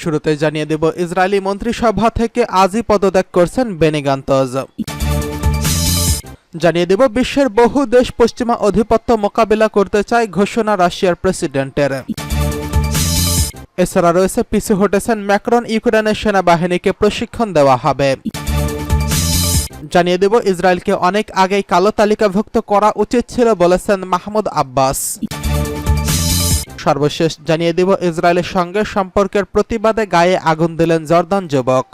শুরুতে জানিয়ে দেব, ইসরায়েলি মন্ত্রিসভা থেকে আজই পদত্যাগ করছেন বেনি গান্তজ। জানিয়ে দেব, বিশ্বের বহু দেশ পশ্চিমা আধিপত্য মোকাবিলা করতে চায় ঘোষণা রাশিয়ার প্রেসিডেন্টের। এছাড়া রয়েছে, পিছু হটেছেন ম্যাক্রন, ইউক্রেনের সেনাবাহিনীকে প্রশিক্ষণ দেওয়া হবে। জানিয়ে দেব, ইসরায়েলকে অনেক আগেই কালো তালিকাভুক্ত করা উচিত ছিল বলেছেন মাহমুদ আব্বাস। সর্বশেষ জানিয়ে দেব, ইসরায়েলের সঙ্গে সম্পর্কের প্রতিবাদে গায়ে আগুন দিলেন জর্দান যুবক।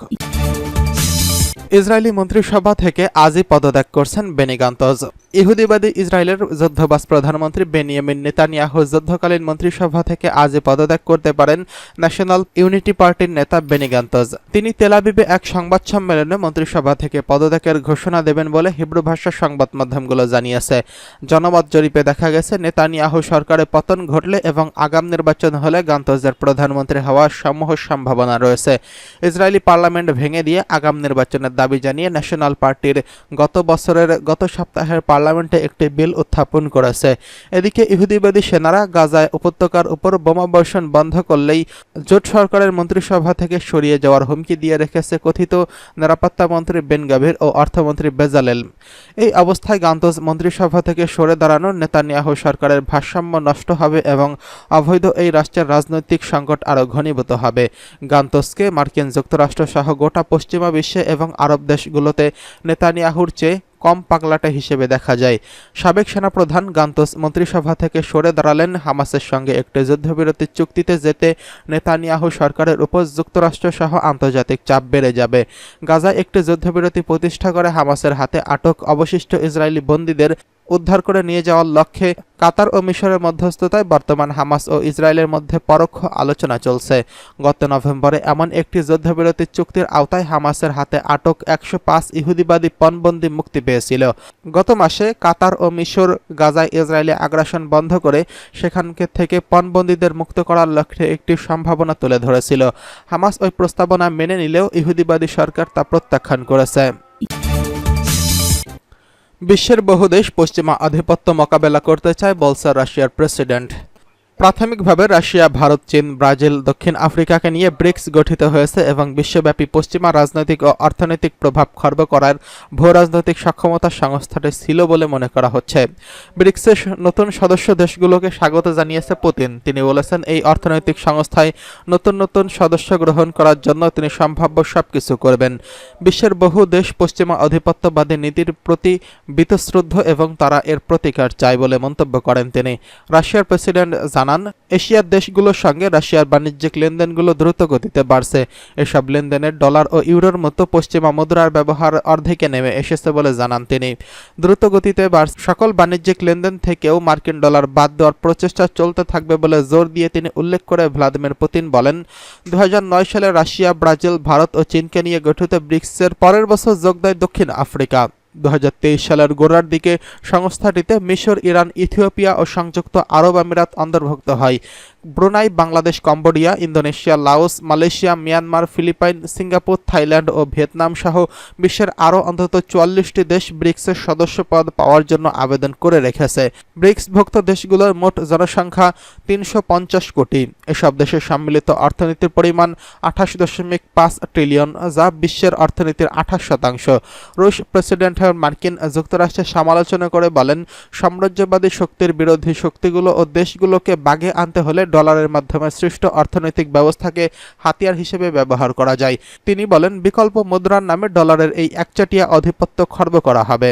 ইসরায়েলি মন্ত্রিসভা থেকে আজই পদত্যাগ করছেন বেনি গান্তজ। ইহুদিবাদী ইসরায়েলের যুদ্ধবাজ প্রধানমন্ত্রী বেনিয়ামিন নেতানিয়াহু যুদ্ধকালীন মন্ত্রিসভা থেকে আজই পদত্যাগ করতে পারেন ন্যাশনাল ইউনিটি পার্টির নেতা বেনি গান্তজ। তিনি তেল আবিবে এক সংবাদ সম্মেলনে মন্ত্রিসভা থেকে পদত্যাগের ঘোষণা দেবেন বলে হিব্রু ভাষার সংবাদ মাধ্যমগুলো জানিয়েছে। জনমত জরিপে দেখা গেছে, নেতানিয়াহু সরকারের পতন ঘটলে এবং আগাম নির্বাচন হলে গান্তজের প্রধানমন্ত্রী হওয়ার সমূহ সম্ভাবনা রয়েছে। ইসরায়েলি পার্লামেন্ট ভেঙে দিয়ে আগাম নির্বাচনের দাবি জানিয়ে ন্যাশনাল পার্টির গত সপ্তাহের পার্লামেন্টে একটি বিল উত্থাপন করেছে। এদিকে ইহুদিবাদী সেনারা গাজায় উপত্যকার উপর বোমাবর্ষণ বন্ধ করলেই জোট সরকারের মন্ত্রিসভা থেকে সরিয়ে যাওয়ার হুমকি দিয়ে রেখেছে কথিত নিরাপত্তা মন্ত্রী বেন গাভির ও অর্থমন্ত্রী বেজালেল। এই অবস্থায় গান্তজ মন্ত্রিসভা থেকে সরে দাঁড়ানো নেতানিয়াহু সরকারের ভারসাম্য নষ্ট হবে এবং অবৈধ এই রাষ্ট্রের রাজনৈতিক সংকট আরও ঘনীভূত হবে। গান্তজকে মার্কিন যুক্তরাষ্ট্র সহ গোটা পশ্চিমা বিশ্বে এবং আরব দেশগুলোতে নেতানিয়াহুর চেয়ে কম পাগলাটে হিসেবে দেখা যায়। সাবেক সেনাপ্রধান গান্তজ মন্ত্রিসভা থেকে সরে দাঁড়ালেন হামাসের সঙ্গে একটি যুদ্ধবিরতি চুক্তিতে যেতে নেতানিয়াহু সরকারের উপর যুক্তরাষ্ট্র সহ আন্তর্জাতিক চাপ বেড়ে যাবে। গাজায় একটি যুদ্ধবিরতি প্রতিষ্ঠা করে হামাসের হাতে আটক অবশিষ্ট ইসরায়েলি বন্দীদের উদ্ধার করে নিয়ে যাওয়ার লক্ষ্যে কাতার ও মিশরের মধ্যস্থতায় বর্তমান হামাস ও ইসরায়েলের মধ্যে পরোক্ষ আলোচনা চলছে। গত নভেম্বরে এমন একটি যুদ্ধবিরতি চুক্তির আওতায় হামাসের হাতে আটক 105 ইহুদিবাদী পণবন্দী মুক্তি পেয়েছিল। গত মাসে কাতার ও মিশর গাজায় ইসরায়েলি আগ্রাসন বন্ধ করে সেখান থেকে পণবন্দীদের মুক্ত করার লক্ষ্যে একটি সম্ভাবনা তুলে ধরেছিল। হামাস ওই প্রস্তাবনা মেনে নিলেও ইহুদিবাদী সরকার তা প্রত্যাখ্যান করেছে। বিশ্বের বহু দেশ পশ্চিমা আধিপত্য মোকাবেলা করতে চায় বলছে রাশিয়ার প্রেসিডেন্ট। প্রাথমিকভাবে রাশিয়া, ভারত, চীন, ব্রাজিল, দক্ষিণ আফ্রিকাকে নিয়ে ব্রিক্স গঠিত হয়েছে এবং বিশ্বব্যাপী পশ্চিমা রাজনৈতিক ও অর্থনৈতিক প্রভাব খর্ব করার ভূরাজনৈতিক সক্ষমতা সংস্থাটি ছিল বলে মনে করা হচ্ছে। ব্রিক্সের নতুন সদস্য দেশগুলোকে স্বাগত জানিয়েছে পুতিন। তিনি বলেছেন, এই অর্থনৈতিক সংস্থায় নতুন নতুন সদস্য গ্রহণ করার জন্য তিনি সম্ভাব্য সবকিছু করবেন। বিশ্বের বহু দেশ পশ্চিমা আধিপত্যবাদী নীতির প্রতি বীতশ্রদ্ধ এবং তারা এর প্রতিকার চায় বলে মন্তব্য করেন তিনি। রাশিয়ার প্রেসিডেন্ট জানান, এশিয়ার দেশগুলোর সঙ্গে রাশিয়ার বাণিজ্যিক লেনদেনগুলো দ্রুত গতিতে বাড়ছে। এসব লেনদেনের ডলার ও ইউরোর মতো পশ্চিমা মুদ্রার ব্যবহার অর্ধেকে নেমে এসেছে বলে জানান তিনি। দ্রুত গতিতে বাড়ছে সকল বাণিজ্যিক লেনদেন থেকেও মার্কিন ডলার বাদ দেওয়ার প্রচেষ্টা চলতে থাকবে বলে জোর দিয়ে তিনি উল্লেখ করে ভ্লাদিমির পুতিন বলেন, 2009 সালে রাশিয়া, ব্রাজিল, ভারত ও চীনকে নিয়ে গঠিত ব্রিক্সের পরের বছর যোগ দেয় দক্ষিণ আফ্রিকা। 2023 সালের গোড়ার দিকে সংস্থাটিতে মিশর, ইরান, ইথিওপিয়া ও সংযুক্ত আরব আমিরাত অন্তর্ভুক্ত হয়। Brunei, Bangladesh, Cambodia, Indonesia, Laos, Malaysia, Myanmar, Philippines, Singapore, Thailand ও ভিয়েতনাম সহ বিশ্বের আরও অন্তত 44টি দেশ ব্রিক্সের সদস্য পদ পাওয়ার জন্য আবেদন করে রেখেছে। ব্রিক্সভুক্ত দেশগুলোর মোট জনসংখ্যা 350 কোটি। এসব দেশের সম্মিলিত অর্থনীতির পরিমাণ 28.5 ট্রিলিয়ন, যা বিশ্বের অর্থনীতির 28%। রুশ প্রেসিডেন্ট মার্কিন যুক্তরাষ্ট্রের সমালোচনা করে বলেন, সাম্রাজ্যবাদী শক্তির বিরোধী শক্তিগুলো ও দেশগুলোকে বাগে আনতে হলে ডলারের মাধ্যমে সৃষ্ট অর্থনৈতিক ব্যবস্থাকে হাতিয়ার হিসেবে ব্যবহার করা যায়। তিনি বলেন, বিকল্প মুদ্রার নামে ডলারের এই একচাটিয়া আধিপত্য খর্ব করা হবে।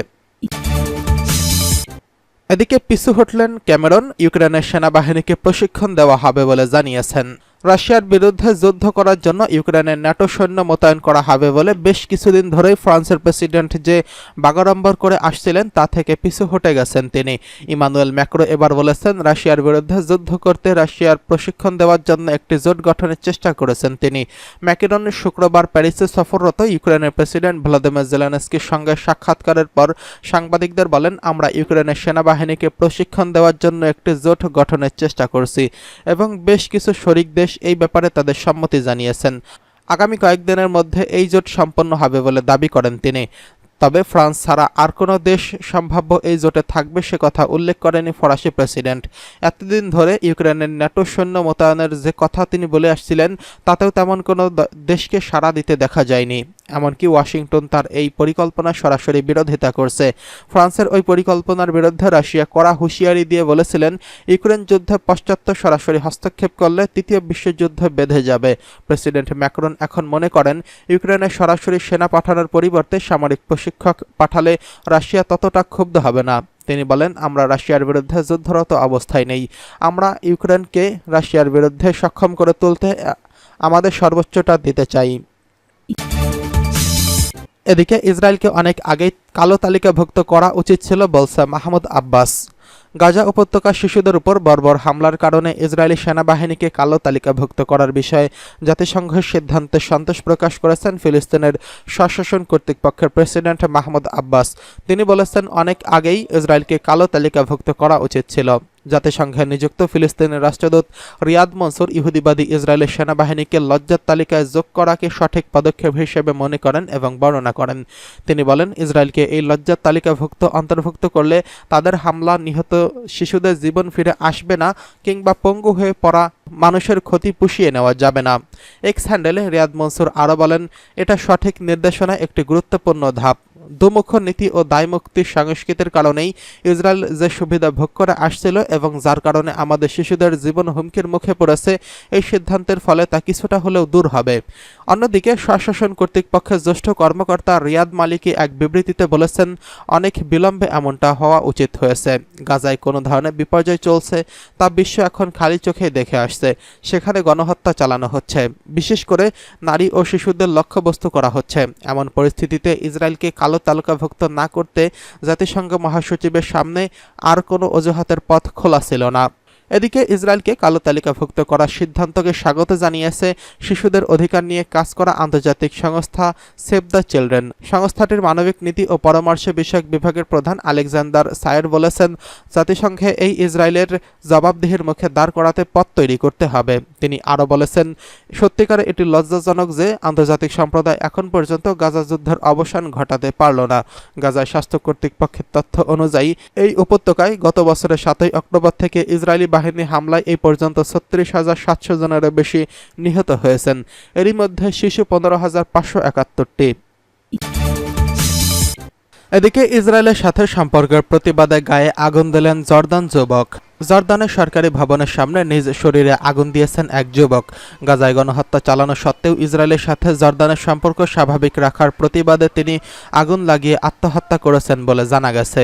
এদিকে পিছু হটলেন ক্যামেরন, ইউক্রেনের সেনাবাহিনীকে প্রশিক্ষণ দেওয়া হবে বলে জানিয়েছেন। রাশিয়ার বিরুদ্ধে যুদ্ধ করার জন্য ইউক্রেনের ন্যাটো সৈন্য মোতায়েন করা হবে বলে বেশ কিছুদিন ধরেই ফ্রান্সের প্রেসিডেন্ট যে বাগাড়ম্বর করে আসছিলেন তা থেকে পিছু হটে গেছেন তিনি। ইমানুয়েল ম্যাক্রো এবার বলেছেন, রাশিয়ার বিরুদ্ধে যুদ্ধ করতে রাশিয়ার প্রশিক্ষণ দেওয়ার জন্য একটি জোট গঠনের চেষ্টা করেছেন তিনি। ম্যাক্রন শুক্রবার প্যারিসে সফররত ইউক্রেনের প্রেসিডেন্ট ভ্লাদিমির জেলেনস্কির সঙ্গে সাক্ষাৎকারের পর সাংবাদিকদের বলেন, আমরা ইউক্রেনের সেনাবাহিনীকে প্রশিক্ষণ দেওয়ার জন্য একটি জোট গঠনের চেষ্টা করছি এবং বেশ কিছু শরিক দেশ এই ব্যাপারে তাদের সম্মতি জানিয়েছেন। আগামী কয়েকদিনের মধ্যে এই জোট সম্পন্ন হবে বলে দাবি করেন তিনি। তবে ফ্রান্স ছাড়া আর কোনো দেশ সম্ভাব্য এই জোটে থাকবে সে কথা উল্লেখ করেনি ফরাসি প্রেসিডেন্ট। এতদিন ধরে ইউক্রেনের ন্যাটো সৈন্য মোতায়েনের যে কথা তিনি বলে আসছিলেন তাতেও তেমন কোনো দেশকে সাড়া দিতে দেখা যায়নি। এমনকি ওয়াশিংটন তার এই পরিকল্পনার সরাসরি বিরোধিতা করছে। ফ্রান্সের ওই পরিকল্পনার বিরুদ্ধে রাশিয়া কড়া হুঁশিয়ারি দিয়ে বলেছিলেন, ইউক্রেন যুদ্ধে পাশ্চাত্য সরাসরি হস্তক্ষেপ করলে তৃতীয় বিশ্বযুদ্ধ বেঁধে যাবে। প্রেসিডেন্ট ম্যাক্রন এখন মনে করেন, ইউক্রেনে সরাসরি সেনা পাঠানোর পরিবর্তে সামরিক প্রশিক্ষক পাঠালে রাশিয়া ততটা ক্ষুব্ধ হবে না। তিনি বলেন, আমরা রাশিয়ার বিরুদ্ধে যুদ্ধরত অবস্থায় নেই। আমরা ইউক্রেনকে রাশিয়ার বিরুদ্ধে সক্ষম করে তুলতে আমাদের সর্বোচ্চটা দিতে চাই। এদিকে ইসরায়েলকে অনেক আগেই কালো তালিকাভুক্ত করা উচিত ছিল বলছে মাহমুদ আব্বাস। গাজা উপত্যকার শিশুদের উপর বর্বর হামলার কারণে ইসরায়েলি সেনাবাহিনীকে কালো তালিকাভুক্ত করার বিষয়ে জাতিসংঘের সিদ্ধান্তে সন্তোষ প্রকাশ করেছেন ফিলিস্তিনের স্বশাসন কর্তৃপক্ষের প্রেসিডেন্ট মাহমুদ আব্বাস। তিনি বলেছেন, অনেক আগেই ইসরায়েলকে কালো তালিকাভুক্ত করা উচিত ছিল। জাতিসংঘে নিযুক্ত ফিলিস্তিনের রাষ্ট্রদূত রিয়াদ মনসুর ইহুদিবাদী ইসরায়েলের সেনাবাহিনীকে লজ্জার তালিকায় যোগ করাকে সঠিক পদক্ষেপ হিসেবে মনে করেন এবং বর্ণনা করেন। তিনি বলেন, ইসরায়েলকে এই লজ্জার তালিকাভুক্ত অন্তর্ভুক্ত করলে তাদের হামলা নিহত শিশুদের জীবন ফিরে আসবে না কিংবা পঙ্গু হয়ে পড়া মানুষের ক্ষতি পুষিয়ে নেওয়া যাবে না। এক্স হ্যান্ডেলে রিয়াদ মনসুর আরও বলেন, এটা সঠিক নির্দেশনা একটি গুরুত্বপূর্ণ ধাপ। দুমুখ নীতি ও দায়মুক্তির সংস্কৃতির কারণেই ইসরায়েল যে সুবিধা ভোগ করে আসছিল এবং যার কারণে আমাদের শিশুদের জীবন হুমকির মুখে পড়েছে, এই সিদ্ধান্তের ফলে তা কিছুটা হলেও দূর হবে। অন্যদিকে স্বশাসন কর্তৃপক্ষের জ্যেষ্ঠ কর্মকর্তা রিয়াদ মালিকি এক বিবৃতিতে বলেছেন, অনেক বিলম্বে এমনটা হওয়া উচিত হয়েছে। গাজায় কোনো ধরনের বিপর্যয় চলছে তা বিশ্ব এখন খালি চোখে দেখে আসছে। সেখানে গণহত্যা চালানো হচ্ছে, বিশেষ করে নারী ও শিশুদের লক্ষ্যবস্তু করা হচ্ছে। এমন পরিস্থিতিতে ইসরায়েলকে কালো তালিকাভুক্ত না করতে জাতিসংঘ মহাসচিবের সামনে আর কোনো অজুহাতের পথ খোলা ছিল না। এদিকে ইসরায়েলকে কালো তালিকাভুক্ত করার সিদ্ধান্তকে স্বাগত জানিয়েছে শিশুদের অধিকার নিয়ে কাজ করা আন্তর্জাতিক সংস্থা সেভ দ্য চিলড্রেন। সংস্থাটির মানবিক নীতি ও পরামর্শ বিষয়ক বিভাগের প্রধান আলেকজান্ডার সায়ের বলেছেন, জাতিসংঘে এই ইসরায়েলের জবাবদিহির মুখে দাঁড় করাতে পথ তৈরি করতে হবে। তিনি আরও বলেছেন, সত্যিকারে এটি লজ্জাজনক যে আন্তর্জাতিক সম্প্রদায় এখন পর্যন্ত গাজা যুদ্ধের অবসান ঘটাতে পারল না। গাজায় স্বাস্থ্য কর্তৃপক্ষের তথ্য অনুযায়ী এই উপত্যকায় গত বছরের 7 অক্টোবর থেকে ইসরায়েলি বাহিনী হামলায় এই পর্যন্ত 36,700 জনেরও বেশি নিহত হয়েছেন। এরই মধ্যে শিশু 15,571টি। এদিকে ইসরায়েলের সাথে সম্পর্কের প্রতিবাদে গায়ে আগুন দিলেন জর্দান যুবক। জর্দানের সরকারি ভবনের সামনে নিজ শরীরে আগুন দিয়েছেন এক যুবক। গাজায় গণহত্যা চালানো সত্ত্বেও ইসরায়েলের সাথে জর্দানের সম্পর্ক স্বাভাবিক রাখার প্রতিবাদে তিনি আগুন লাগিয়ে আত্মহত্যা করেছেন বলে জানা গেছে।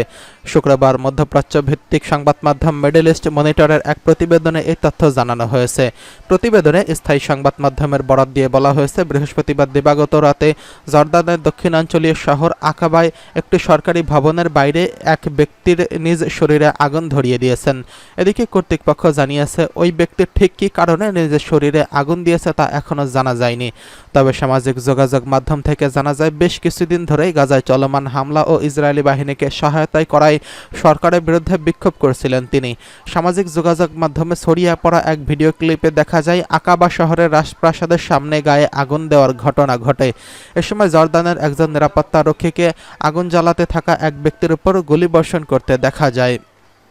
শুক্রবার মধ্যপ্রাচ্য ভিত্তিক সংবাদ মাধ্যম মিডল ইস্ট মনিটরের এক প্রতিবেদনে এই তথ্য জানানো হয়েছে। প্রতিবেদনে স্থায়ী সংবাদ মাধ্যমের বরাত দিয়ে বলা হয়েছে, বৃহস্পতিবার দিবাগত রাতে জর্দানের দক্ষিণাঞ্চলীয় শহর আকাবায় একটি সরকারি ভবনের বাইরে এক ব্যক্তির নিজ শরীরে আগুন ধরিয়ে দিয়েছেন। এদিকে কর্তৃপক্ষ জানিয়েছে, ওই ব্যক্তির ঠিক কী কারণে নিজের শরীরে আগুন দিয়েছে তা এখনও জানা যায়নি। তবে সামাজিক যোগাযোগ মাধ্যম থেকে জানা যায়, বেশ কিছুদিন ধরেই গাজায় চলমান হামলা ও ইসরায়েলি বাহিনীকে সহায়তায় করায় সরকারের বিরুদ্ধে বিক্ষোভ করছিলেন তিনি। সামাজিক যোগাযোগ মাধ্যমে ছড়িয়ে পড়া এক ভিডিও ক্লিপে দেখা যায়, আকাবা শহরের রাজপ্রাসাদের সামনে গায়ে আগুন দেওয়ার ঘটনা ঘটে। এ সময় জর্দানের একজন নিরাপত্তা রক্ষীকে আগুন জ্বালাতে থাকা এক ব্যক্তির উপর গুলিবর্ষণ করতে দেখা যায়।